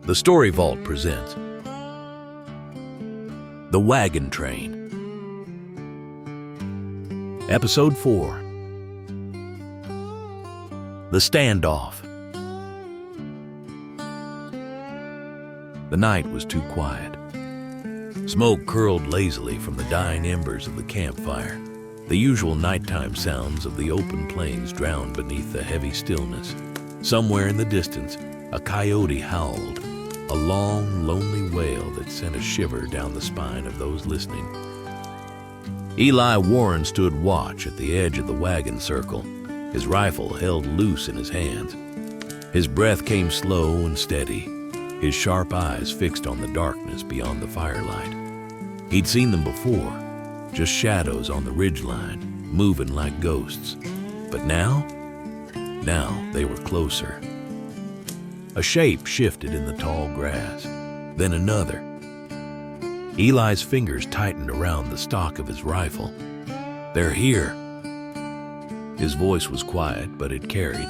The Story Vault presents The Wagon Train. Episode 4. The Standoff. The night was too quiet. Smoke curled lazily from the dying embers of the campfire. The usual nighttime sounds of the open plains drowned beneath the heavy stillness. Somewhere in the distance, a coyote howled, a long, lonely wail that sent a shiver down the spine of those listening. Eli Warren stood watch at the edge of the wagon circle, his rifle held loose in his hands. His breath came slow and steady, his sharp eyes fixed on the darkness beyond the firelight. He'd seen them before, just shadows on the ridgeline, moving like ghosts. But now they were closer. A shape shifted in the tall grass, then another. Eli's fingers tightened around the stock of his rifle. "They're here." His voice was quiet, but it carried.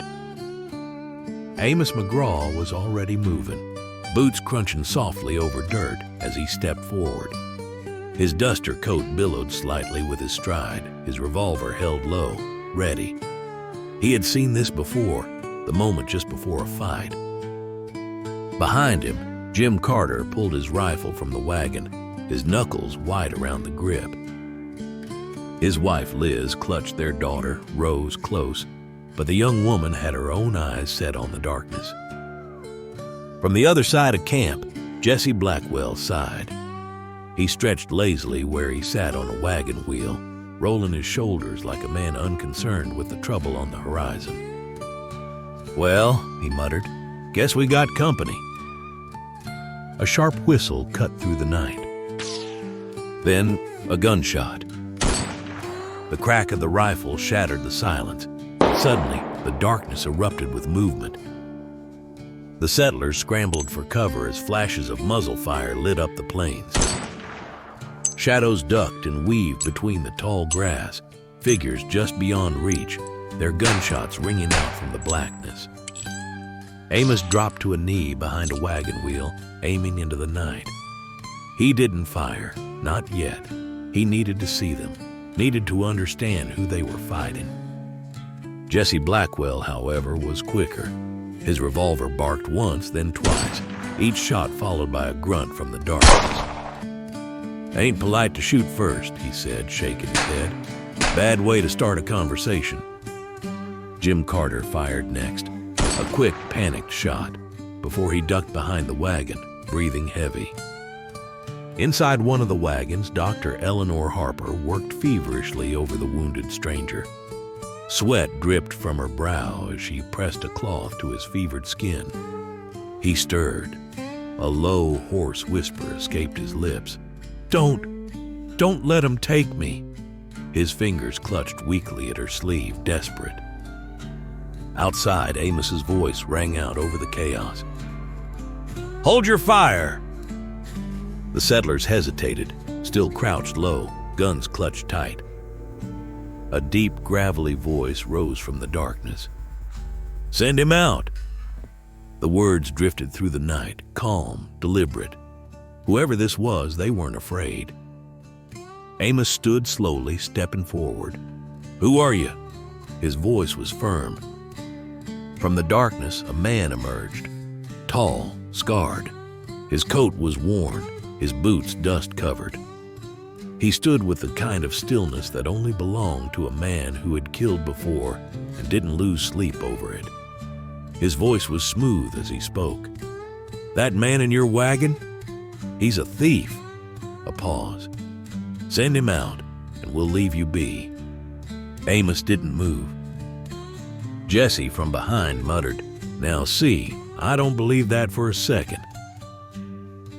Amos McGraw was already moving, boots crunching softly over dirt as he stepped forward. His duster coat billowed slightly with his stride, his revolver held low, ready. He had seen this before, the moment just before a fight. Behind him, Jim Carter pulled his rifle from the wagon, his knuckles white around the grip. His wife Liz clutched their daughter, Rose, close, but the young woman had her own eyes set on the darkness. From the other side of camp, Jesse Blackwell sighed. He stretched lazily where he sat on a wagon wheel, rolling his shoulders like a man unconcerned with the trouble on the horizon. "Well," he muttered, "guess we got company." A sharp whistle cut through the night. Then a gunshot. The crack of the rifle shattered the silence. Suddenly, the darkness erupted with movement. The settlers scrambled for cover as flashes of muzzle fire lit up the plains. Shadows ducked and weaved between the tall grass, figures just beyond reach, their gunshots ringing out from the blackness. Amos dropped to a knee behind a wagon wheel, aiming into the night. He didn't fire, not yet. He needed to see them, needed to understand who they were fighting. Jesse Blackwell, however, was quicker. His revolver barked once, then twice, each shot followed by a grunt from the darkness. "Ain't polite to shoot first," he said, shaking his head. "Bad way to start a conversation." Jim Carter fired next, a quick, panicked shot, before he ducked behind the wagon, breathing heavy. Inside one of the wagons, Dr. Eleanor Harper worked feverishly over the wounded stranger. Sweat dripped from her brow as she pressed a cloth to his fevered skin. He stirred. A low, hoarse whisper escaped his lips. Don't let him take me." His fingers clutched weakly at her sleeve, desperate. Outside, Amos's voice rang out over the chaos. "Hold your fire!" The settlers hesitated, still crouched low, guns clutched tight. A deep, gravelly voice rose from the darkness. "Send him out!" The words drifted through the night, calm, deliberate. Whoever this was, they weren't afraid. Amos stood slowly, stepping forward. "Who are you?" His voice was firm. From the darkness, a man emerged, tall, scarred. His coat was worn, his boots dust-covered. He stood with the kind of stillness that only belonged to a man who had killed before and didn't lose sleep over it. His voice was smooth as he spoke. "That man in your wagon? He's a thief." A pause. "Send him out, and we'll leave you be." Amos didn't move. Jesse from behind muttered, "Now see, I don't believe that for a second."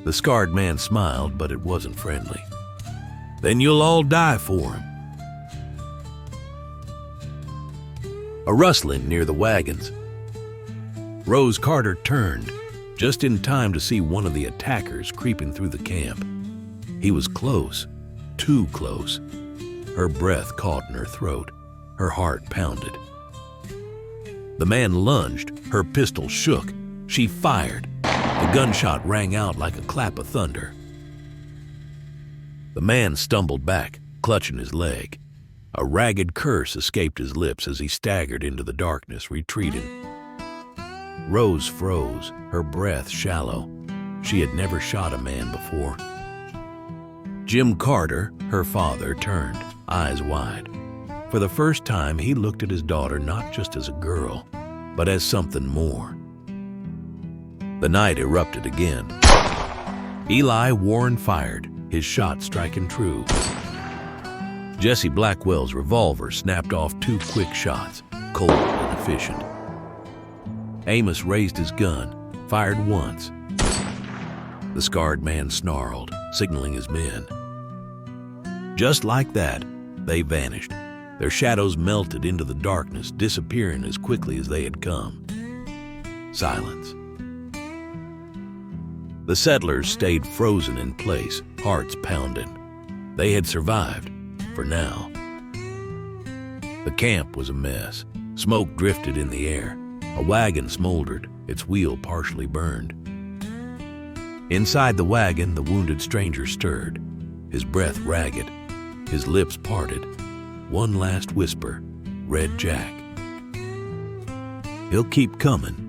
The scarred man smiled, but it wasn't friendly. "Then you'll all die for him." A rustling near the wagons. Rose Carter turned, just in time to see one of the attackers creeping through the camp. He was close, too close. Her breath caught in her throat, her heart pounded. The man lunged, her pistol shook. She fired. The gunshot rang out like a clap of thunder. The man stumbled back, clutching his leg. A ragged curse escaped his lips as he staggered into the darkness, retreating. Rose froze, her breath shallow. She had never shot a man before. Jim Carter, her father, turned, eyes wide. For the first time, he looked at his daughter not just as a girl, but as something more. The night erupted again. Eli Warren fired, his shot striking true. Jesse Blackwell's revolver snapped off 2 quick shots, cold and efficient. Amos raised his gun, fired once. The scarred man snarled, signaling his men. Just like that, they vanished. Their shadows melted into the darkness, disappearing as quickly as they had come. Silence. The settlers stayed frozen in place, hearts pounding. They had survived, for now. The camp was a mess. Smoke drifted in the air. A wagon smoldered, its wheel partially burned. Inside the wagon, the wounded stranger stirred, his breath ragged, his lips parted. One last whisper, Red Jack. He'll keep coming.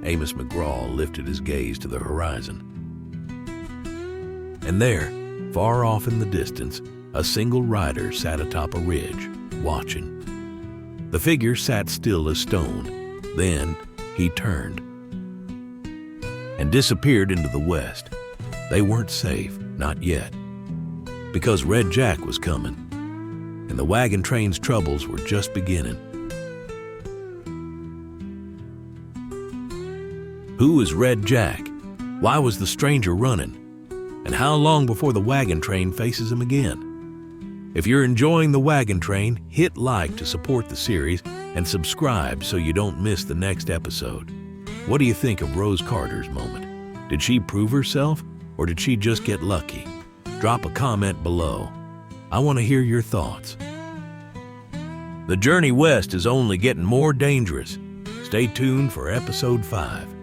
Amos McGraw lifted his gaze to the horizon. And there, far off in the distance, a single rider sat atop a ridge, watching. The figure sat still as stone. Then he turned and disappeared into the west. They weren't safe, not yet, because Red Jack was coming, and the wagon train's troubles were just beginning. Who was Red Jack? Why was the stranger running? And how long before the wagon train faces him again? If you're enjoying the Wagon Train, hit like to support the series and subscribe so you don't miss the next episode. What do you think of Rose Carter's moment? Did she prove herself, or did she just get lucky? Drop a comment below. I want to hear your thoughts. The journey west is only getting more dangerous. Stay tuned for episode 5.